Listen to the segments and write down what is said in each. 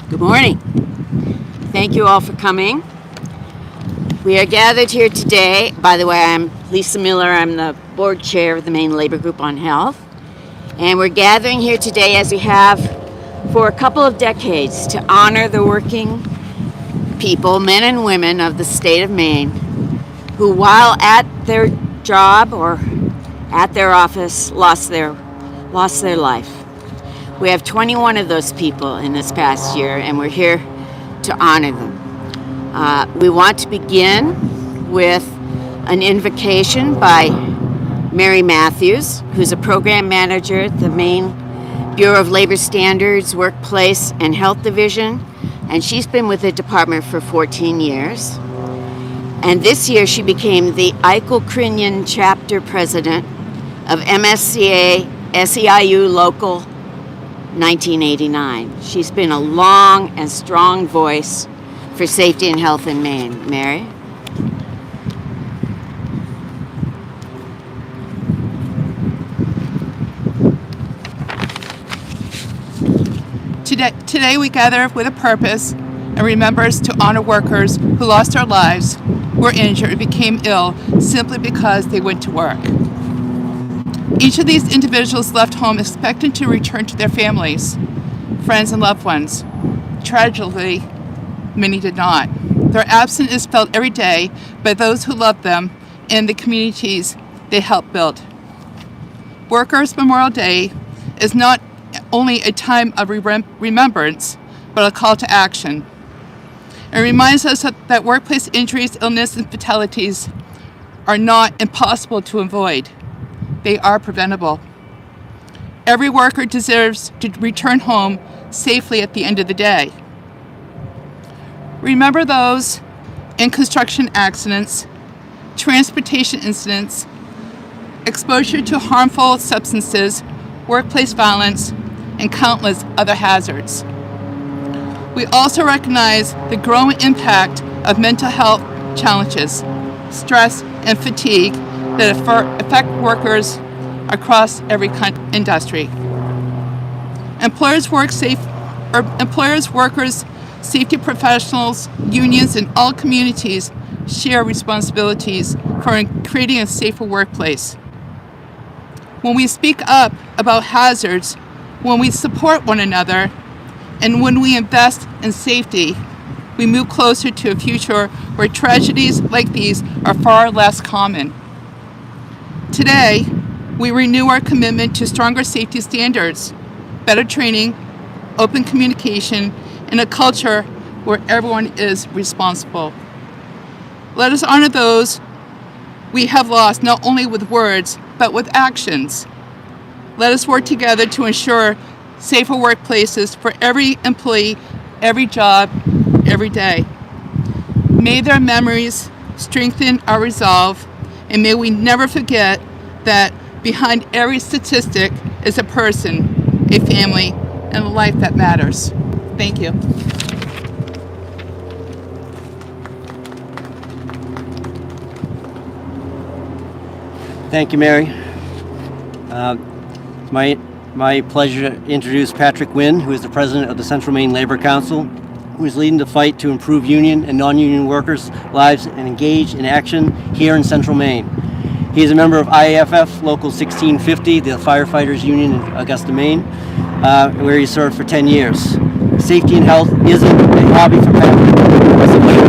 Good morning. Thank you all for coming. We are gathered here today. By the way, I'm Lisa Miller. I'm the board chair of the Maine Labor Group on Health. And we're gathering here today, as we have for a couple of decades, to honor the working people, men and women of the state of Maine, who, while at their job or at their office, lost their life. We have 21 of those people in this past year, and we're here to honor them. We want to begin with an invocation by Mary Matthews, who's a program manager at the Maine Bureau of Labor Standards, Workplace and Health Division, and she's been with the department for 14 years. And this year she became the Eichel-Crinion chapter president of AFL-CIO Local 1989. She's been a long and strong voice for safety and health in Maine. Mary? Today we gather with a purpose and remembers to honor workers who lost their lives, were injured, became ill simply because they went to work. Each of these individuals left home expecting to return to their families, friends, and loved ones. Tragically, many did not. Their absence is felt every day by those who love them and the communities they helped build. Workers' Memorial Day is not only a time of remembrance, but a call to action. It reminds us that workplace injuries, illness, and fatalities are not impossible to avoid. They are preventable. Every worker deserves to return home safely at the end of the day. Remember those in construction accidents, transportation incidents, exposure to harmful substances, workplace violence, and countless other hazards. We also recognize the growing impact of mental health challenges, stress, and fatigue that affect workers across every industry. Employers, workers, safety professionals, unions, and all communities share responsibilities for creating a safer workplace. When we speak up about hazards, when we support one another, and when we invest in safety, we move closer to a future where tragedies like these are far less common. Today, we renew our commitment to stronger safety standards, better training, open communication, and a culture where everyone is responsible. Let us honor those we have lost, not only with words, but with actions. Let us work together to ensure safer workplaces for every employee, every job, every day. May their memories strengthen our resolve, and may we never forget that behind every statistic is a person, a family, and a life that matters. Thank you. Thank you, Mary. It's my pleasure to introduce Patrick Wynn, who is the president of the Central Maine Labor Council, who is leading the fight to improve union and non-union workers' lives and engage in action here in Central Maine. He is a member of IAFF Local 1650, the firefighters union in Augusta, Maine, where he served for 10 years. Safety and health isn't a hobby for Patrick. the mic.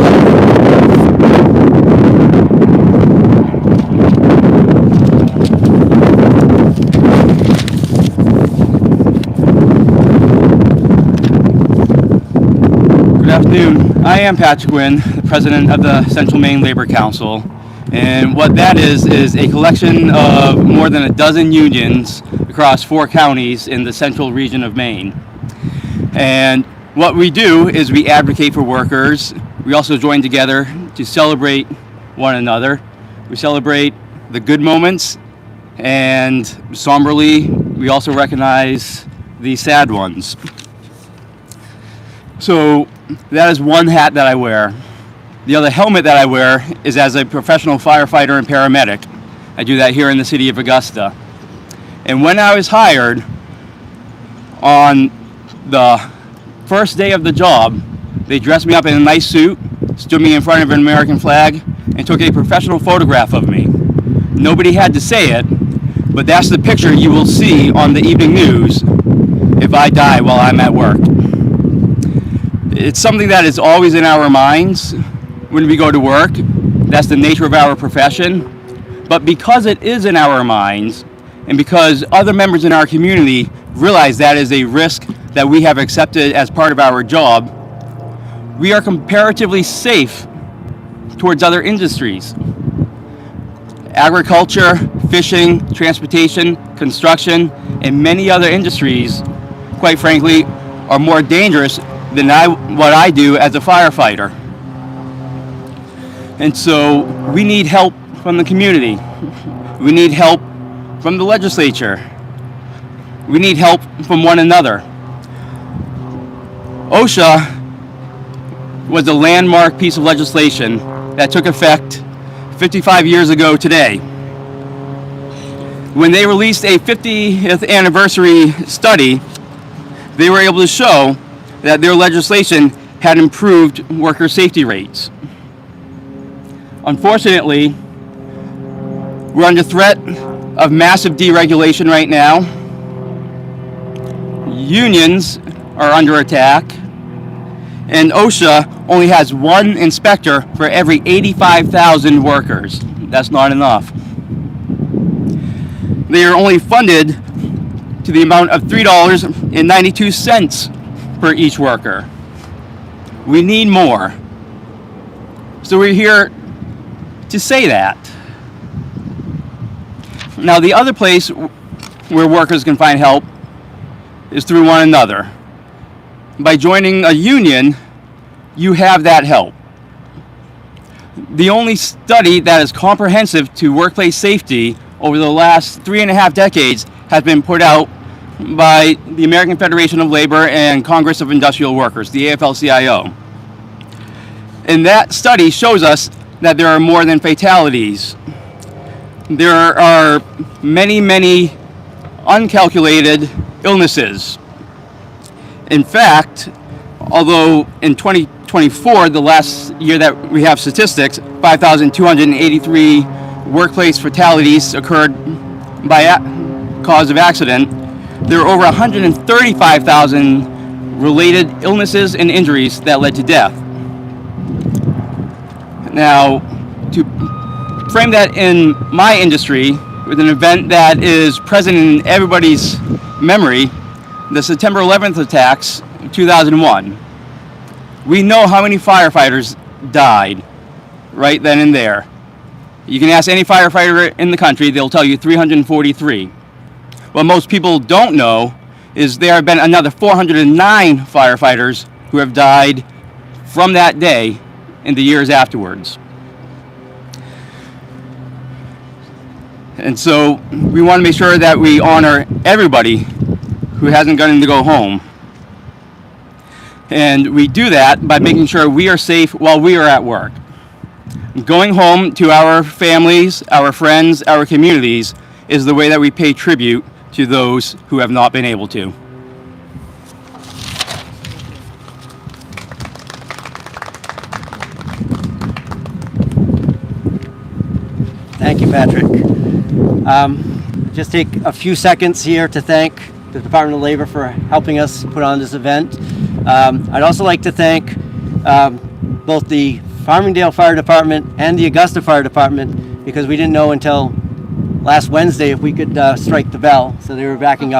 Good afternoon. I am Patrick Wynn, the president of the Central Maine Labor Council. And what that is a collection of more than a dozen unions across 4 counties in the central region of Maine. And what we do is we advocate for workers. We also join together to celebrate one another. We celebrate the good moments, and somberly, we also recognize the sad ones. So that is one hat that I wear. The other helmet that I wear is as a professional firefighter and paramedic. I do that here in the city of Augusta. And when I was hired, on the first day of the job, they dressed me up in a nice suit, stood me in front of an American flag, and took a professional photograph of me. Nobody had to say it, but that's the picture you will see on the evening news if I die while I'm at work. It's something that is always in our minds when we go to work. That's the nature of our profession. But because it is in our minds, and because other members in our community realize that is a risk that we have accepted as part of our job, we are comparatively safe towards other industries. Agriculture, fishing, transportation, construction, and many other industries, quite frankly, are more dangerous than what I do as a firefighter. And so we need help from the community. We need help from the legislature. We need help from one another. OSHA was a landmark piece of legislation that took effect 55 years ago today. When they released a 50th anniversary study, they were able to show that their legislation had improved worker safety rates. Unfortunately, we're under threat of massive deregulation right now. Unions are under attack, and OSHA only has one inspector for every 85,000 workers. That's not enough. They are only funded to the amount of $3.92 per each worker. We need more. So we're here to say that. Now, the other place where workers can find help is through one another. By joining a union, you have that help. The only study that is comprehensive to workplace safety over the last 3.5 decades has been put out by the American Federation of Labor and Congress of Industrial Workers, the AFL-CIO. And that study shows us that there are more than fatalities. There are many, many uncalculated illnesses. In fact, although in 2024, the last year that we have statistics, 5,283 workplace fatalities occurred by cause of accident, there are over 135,000 related illnesses and injuries that led to death. Now, to frame that in my industry with an event that is present in everybody's memory, the September 11th attacks of 2001. We know how many firefighters died right then and there. You can ask any firefighter in the country, they'll tell you 343. What most people don't know is there have been another 409 firefighters who have died from that day in the years afterwards. And so we want to make sure that we honor everybody who hasn't gotten to go home. And we do that by making sure we are safe while we are at work. Going home to our families, our friends, our communities is the way that we pay tribute to those who have not been able to. Thank you, Patrick. Just take a few seconds here to thank the Department of Labor for helping us put on this event. I'd also like to thank both the Farmingdale Fire Department and the Augusta Fire Department, because we didn't know until last Wednesday if we could strike the bell. So they were backing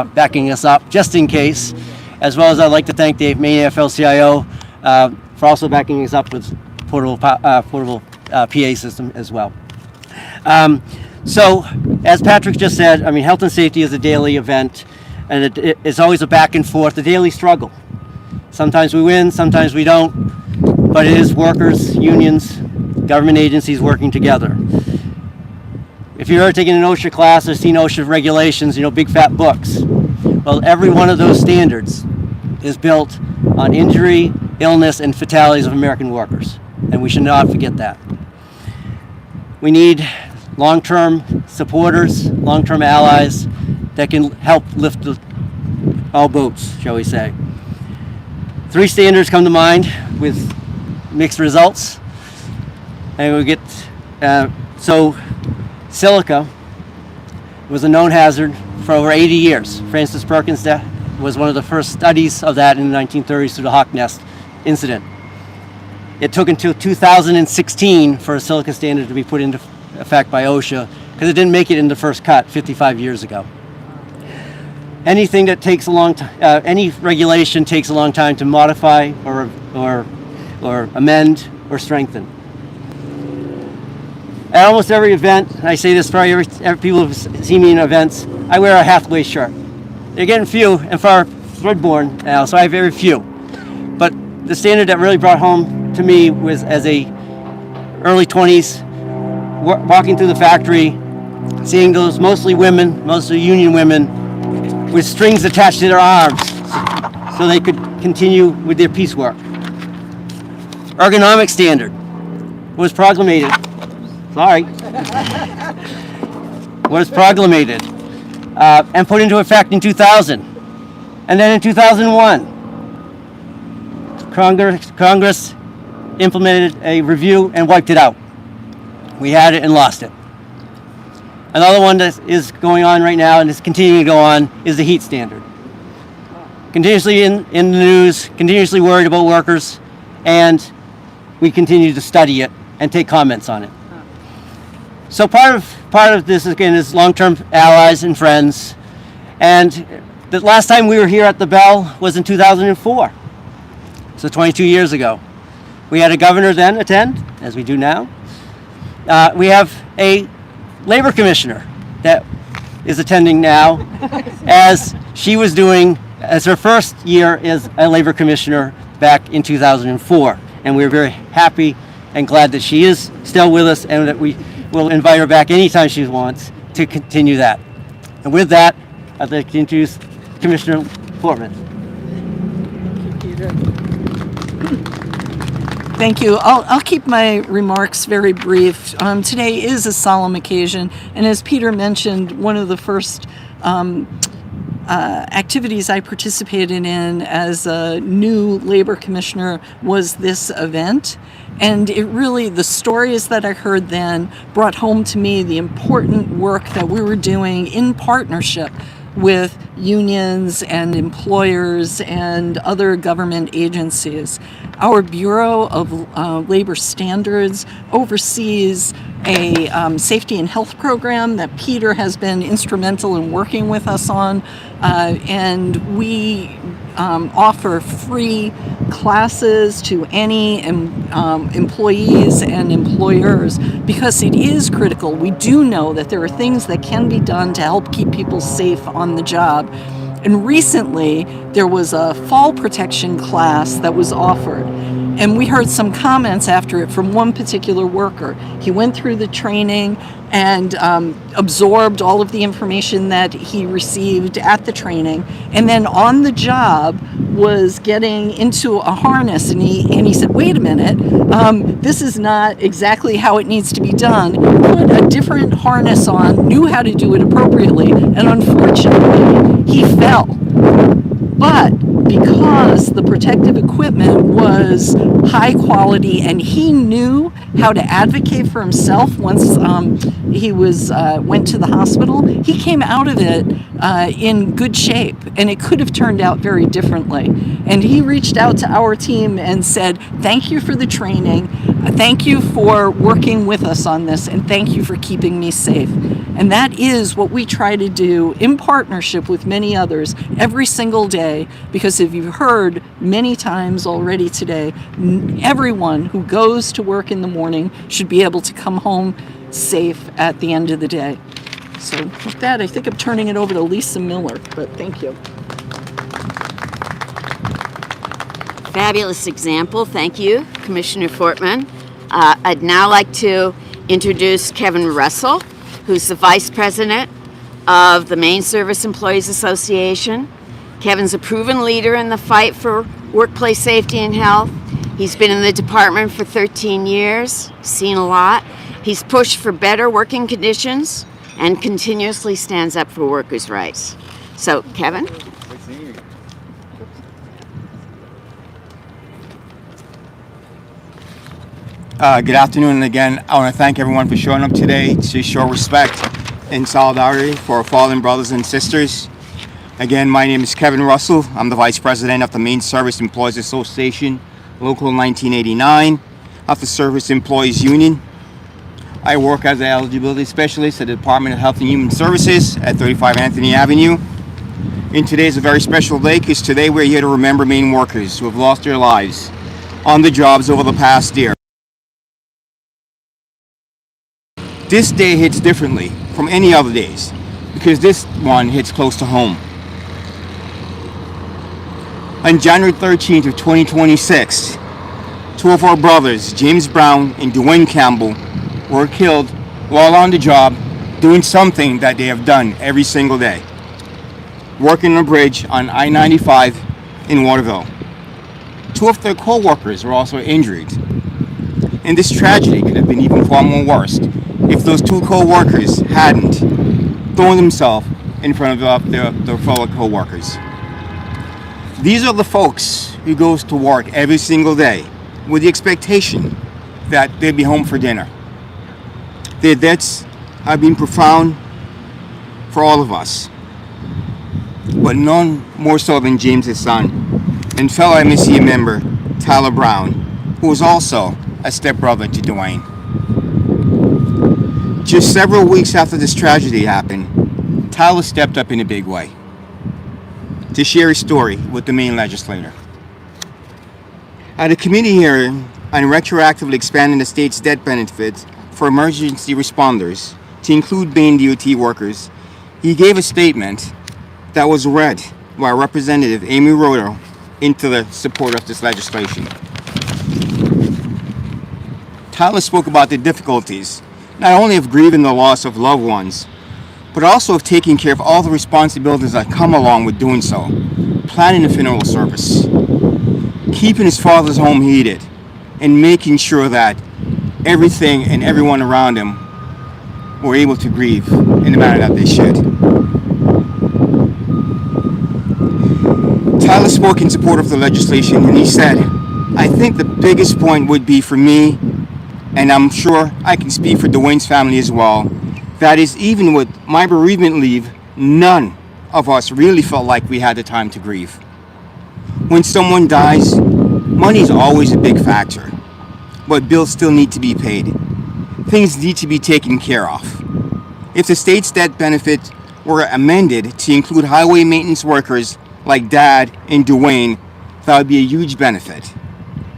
us up just in case. As well as I'd like to thank the Maine AFL-CIO for also backing us up with portable PA system as well. So, as Patrick just said, I mean, health and safety is a daily event, and it's always a back and forth, a daily struggle. Sometimes we win, sometimes we don't, but it is workers, unions, government agencies working together. If you've ever taken an OSHA class or seen OSHA regulations, you know, big fat books. Well, every one of those standards is built on injury, illness, and fatalities of American workers, and we should not forget that. We need long-term supporters, long-term allies that can help lift all boats, shall we say. 3 standards come to mind with mixed results, and we get so silica was a known hazard for over 80 years. Francis Perkins was one of the first studies of that in the 1930s through the Hawk Nest incident. It took until 2016 for a silica standard to be put into effect by OSHA, because it didn't make it in the first cut 55 years ago. Anything that takes a long time, any regulation takes a long time to modify or amend or strengthen. At almost every event, and I say this for every people who see me in events, I wear a Hathaway shirt. They're getting few and far threadborne now, so I have very few. But the standard that really brought home to me was as a early 20s, walking through the factory, seeing those mostly women, mostly union women, with strings attached to their arms so they could continue with their piecework. Ergonomic standard was proclamated. Was proclamated and put into effect in 2000. And then in 2001, Congress implemented a review and wiped it out. We had it and lost it. Another one that is going on right now and is continuing to go on is the heat standard. Continuously in the news, continuously worried about workers, and we continue to study it and take comments on it. So part of this again is long-term allies and friends. And the last time we were here at the Bell was in 2004. So 22 years ago. We had a governor then attend, as we do now. We have a labor commissioner that is attending now, as she was doing as her first year as a labor commissioner back in 2004. And we're very happy and glad that she is still with us, and that we will invite her back anytime she wants to continue that. And with that, I'd like to introduce Commissioner Portman. Thank you. I'll keep my remarks very brief. Today is a solemn occasion, and as Peter mentioned, one of the first activities I participated in as a new labor commissioner was this event. And it really, the stories that I heard then brought home to me the important work that we were doing in partnership with unions and employers and other government agencies. Our Bureau of Labor Standards oversees a safety and health program that Peter has been instrumental in working with us on, and we offer free classes to any employees and employers, because it is critical. We do know that there are things that can be done to help keep people safe on the job. And recently, there was a fall protection class that was offered. And we heard some comments after it from one particular worker. He went through the training and absorbed all of the information that he received at the training, and then on the job was getting into a harness, and he said, wait a minute, this is not exactly how it needs to be done. Put a different harness on, knew how to do it appropriately, and unfortunately he fell. But because the protective equipment was high quality and he knew how to advocate for himself once he went to the hospital. He came out of it in good shape, and it could have turned out very differently. And he reached out to our team and said, "Thank you for the training. Thank you for working with us on this, and thank you for keeping me safe." And that is what we try to do in partnership with many others every single day, because if you've heard many times already today, everyone who goes to work in the morning should be able to come home safe at the end of the day. So with that, I think I'm turning it over to Lisa Miller, but thank you. Fabulous example. Thank you, Commissioner Fortman. I'd now like to introduce Kevin Russell, who's the Vice President of the Maine Service Employees Association. Kevin's a proven leader in the fight for workplace safety and health. He's been in the department for 13 years, seen a lot. He's pushed for better working conditions and continuously stands up for workers' rights. So, Kevin? Good afternoon again. I want to thank everyone for showing up today to show respect and solidarity for our fallen brothers and sisters. Again, my name is Kevin Russell. I'm the Vice President of the Maine Service Employees Association, Local 1989, of the Service Employees Union. I work as an eligibility specialist at the Department of Health and Human Services at 35 Anthony Avenue. And today is a very special day because today we're here to remember Maine workers who have lost their lives on the jobs over the past year. This day hits differently from any other days because this one hits close to home. On January 13th of 2026, two of our brothers, James Brown and Dwayne Campbell, were killed while on the job doing something that they have done every single day, working on a bridge on I-95 in Waterville. Two of their co-workers were also injured. And this tragedy could have been even far more worse if those two co-workers hadn't thrown themselves in front of their fellow co-workers. These are the folks who goes to work every single day with the expectation that they'll be home for dinner. Their deaths have been profound for all of us, but none more so than James's son and fellow MSC member Tyler Brown, who was also a stepbrother to Dwayne. Just several weeks after this tragedy happened, Tyler stepped up in a big way to share his story with the Maine legislator. At a committee hearing on retroactively expanding the state's debt benefits for emergency responders to include Maine DOT workers, he gave a statement that was read by Representative Amy Roeder into the support of this legislation. Tyler spoke about the difficulties not only of grieving the loss of loved ones, but also of taking care of all the responsibilities that come along with doing so. Planning a funeral service, keeping his father's home heated, and making sure that everything and everyone around him were able to grieve in the manner that they should. Tyler spoke in support of the legislation, and he said, "I think the biggest point would be for me, and I'm sure I can speak for Dwayne's family as well, that is, even with my bereavement leave, none of us really felt like we had the time to grieve. When someone dies, money is always a big factor, but bills still need to be paid. Things need to be taken care of. If the state's debt benefits were amended to include highway maintenance workers like Dad and Dwayne, that would be a huge benefit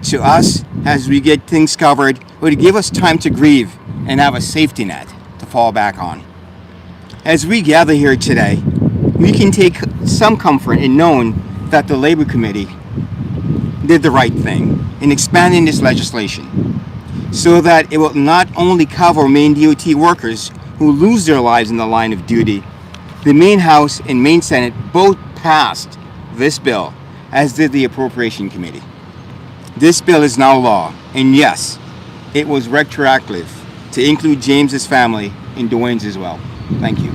to us as we get things covered. It would give us time to grieve and have a safety net to fall back on. As we gather here today, we can take some comfort in knowing that the Labor Committee did the right thing in expanding this legislation so that it will not only cover Maine DOT workers who lose their lives in the line of duty. The Maine House and Maine Senate both passed this bill, as did the Appropriation Committee. This bill is now law, and yes, it was retroactive to include James's family and Dwayne's as well. Thank you.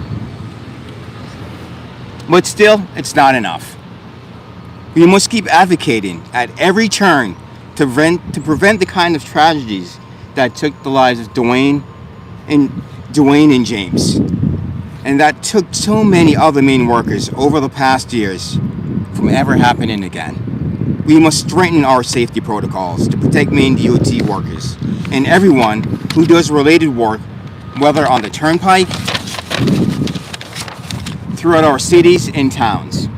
But still, it's not enough. We must keep advocating at every turn to prevent the kind of tragedies that took the lives of Dwayne and James. And that took so many other Maine workers over the past years from ever happening again. We must strengthen our safety protocols to protect Maine DOT workers and everyone who does related work, whether on the turnpike, throughout our cities and towns.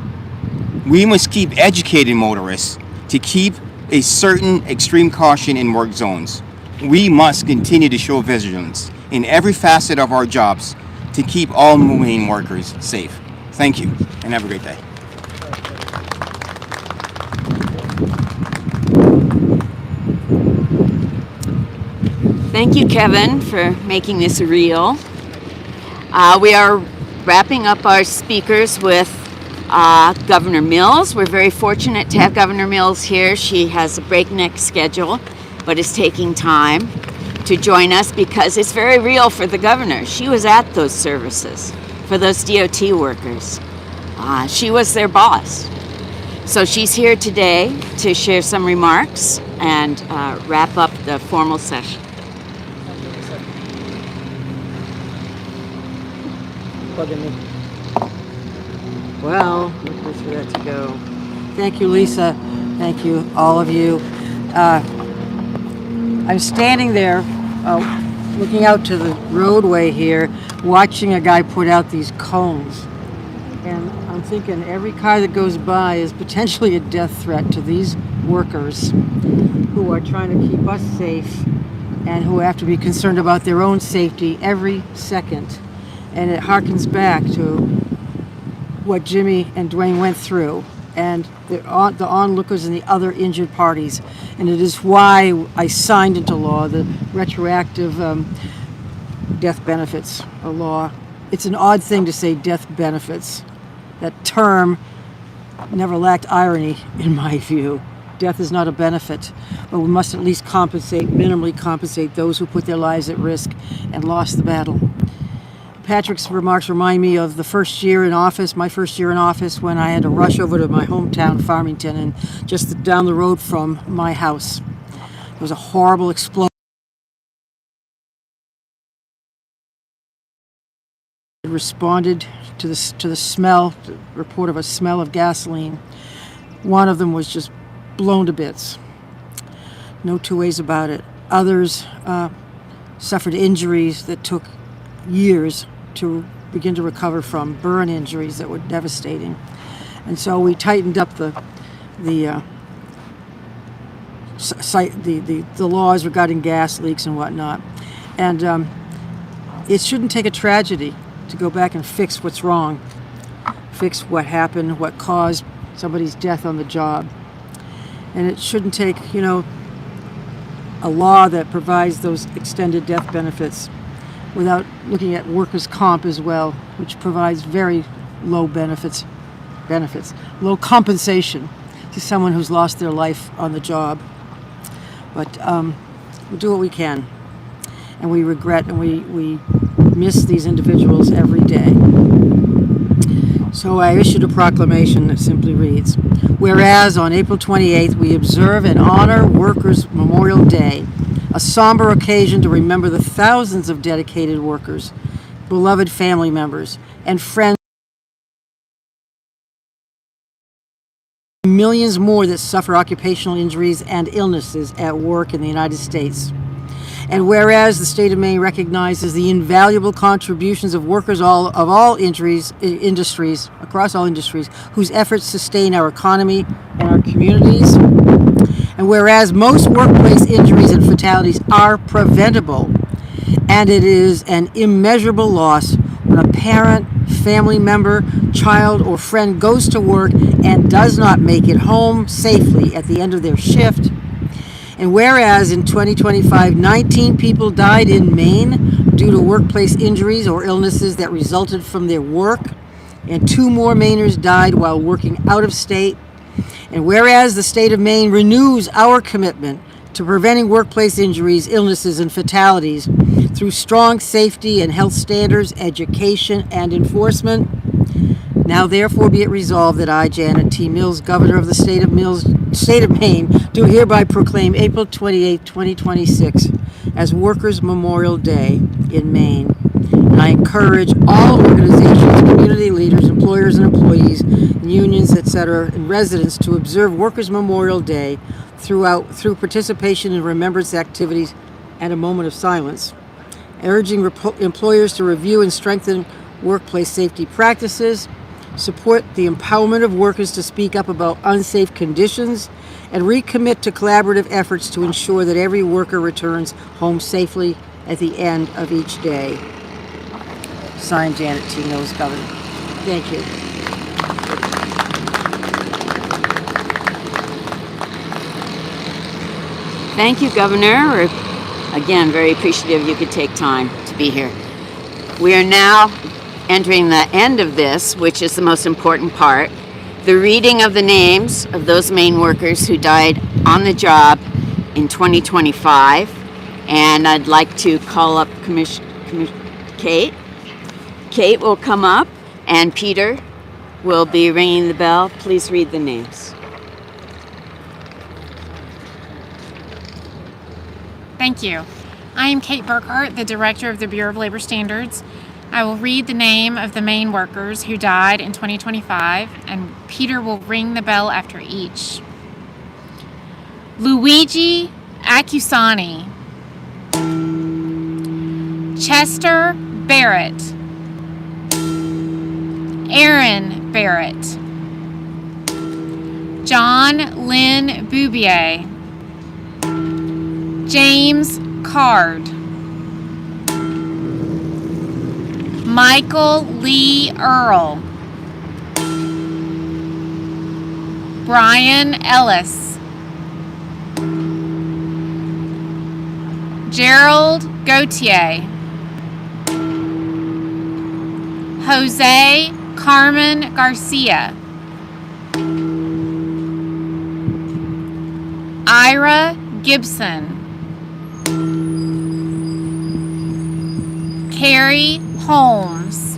We must keep educating motorists to keep a certain extreme caution in work zones. We must continue to show vigilance in every facet of our jobs to keep all Maine workers safe. Thank you, and have a great day. Thank you, Kevin, for making this real. We are wrapping up our speakers with Governor Mills. We're very fortunate to have Governor Mills here. She has a breakneck schedule, but is taking time to join us because it's very real for the governor. She was at those services for those DOT workers. She was their boss. So she's here today to share some remarks and wrap up the formal session. Well, wait for that to go. Thank you, Lisa. Thank you, all of you. I'm standing there looking out to the roadway here, watching a guy put out these cones. And I'm thinking every car that goes by is potentially a death threat to these workers who are trying to keep us safe and who have to be concerned about their own safety every second. And it harkens back to what Jimmy and Dwayne went through and the onlookers and the other injured parties. And it is why I signed into law the retroactive death benefits law. It's an odd thing to say death benefits. That term never lacked irony in my view. Death is not a benefit, but we must at least minimally compensate those who put their lives at risk and lost the battle. Patrick's remarks remind me of the first year in office, my first year in office, when I had to rush over to my hometown, Farmington, and just down the road from my house. There was a horrible explosion. Responded to the smell, the report of a smell of gasoline. One of them was just blown to bits. No two ways about it. Others suffered injuries that took years to begin to recover from, burn injuries that were devastating. And so we tightened up the laws regarding gas leaks and whatnot. And it shouldn't take a tragedy to go back and fix what's wrong, fix what happened, what caused somebody's death on the job. And it shouldn't take, a law that provides those extended death benefits without looking at workers' comp as well, which provides very low benefits, low compensation to someone who's lost their life on the job. But we'll do what we can. And we regret and we miss these individuals every day. So I issued a proclamation that simply reads, whereas on April 28th we observe and honor Workers' Memorial Day, a somber occasion to remember the thousands of dedicated workers, beloved family members, and friends, millions more that suffer occupational injuries and illnesses at work in the United States. And whereas the state of Maine recognizes the invaluable contributions of workers of all industries, across all industries, whose efforts sustain our economy and our communities, and whereas most workplace injuries and fatalities are preventable, and it is an immeasurable loss when a parent, family member, child, or friend goes to work and does not make it home safely at the end of their shift. And whereas in 2025, 19 people died in Maine due to workplace injuries or illnesses that resulted from their work, and 2 more Mainers died while working out of state. And whereas the state of Maine renews our commitment to preventing workplace injuries, illnesses, and fatalities through strong safety and health standards, education, and enforcement, now therefore be it resolved that I, Janet T. Mills, Governor of the state of Maine, do hereby proclaim April 28, 2026 as Workers' Memorial Day in Maine. And I encourage all organizations, community leaders, employers and employees, unions, etc., and residents to observe Workers' Memorial Day through participation in remembrance activities and a moment of silence, urging employers to review and strengthen workplace safety practices, support the empowerment of workers to speak up about unsafe conditions, and recommit to collaborative efforts to ensure that every worker returns home safely at the end of each day. Signed, Janet Tino's Governor. Thank you. Thank you, Governor. We're, again, very appreciative you could take time to be here. We are now entering the end of this, which is the most important part, the reading of the names of those Maine workers who died on the job in 2025. And I'd like to call up Kate. Kate will come up, and Peter will be ringing the bell. Please read the names. Thank you. I am Kate Burkhart, the Director of the Bureau of Labor Standards. I will read the name of the Maine workers who died in 2025, and Peter will ring the bell after each. Luigi Accusani, Chester Barrett, Aaron Barrett, John Lynn Boubier, James Card, Michael Lee Earl, Brian Ellis, Gerald Gautier, Jose Carmen Garcia, Ira Gibson, Carrie Holmes,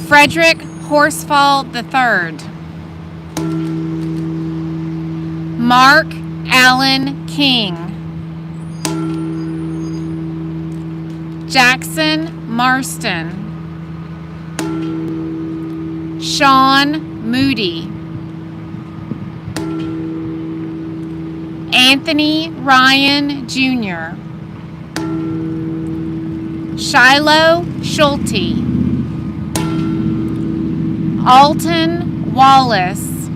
Frederick Horsfall III, Mark Allen King, Jackson Marston, Sean Moody, Anthony Ryan Jr., Shiloh Schulte, Alton Wallace,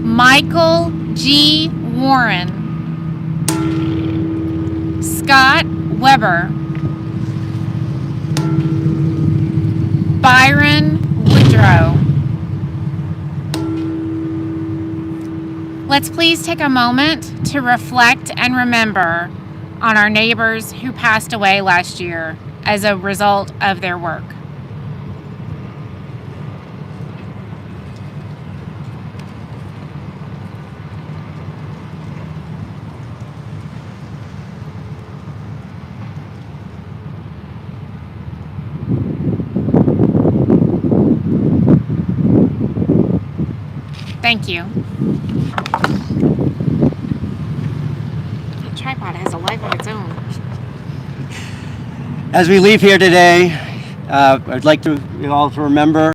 Michael G. Warren, Scott Weber, Byron Woodrow. Let's please take a moment to reflect and remember on our neighbors who passed away last year as a result of their work. Thank you. The tripod has a life of its own. As we leave here today, I'd like to you all to remember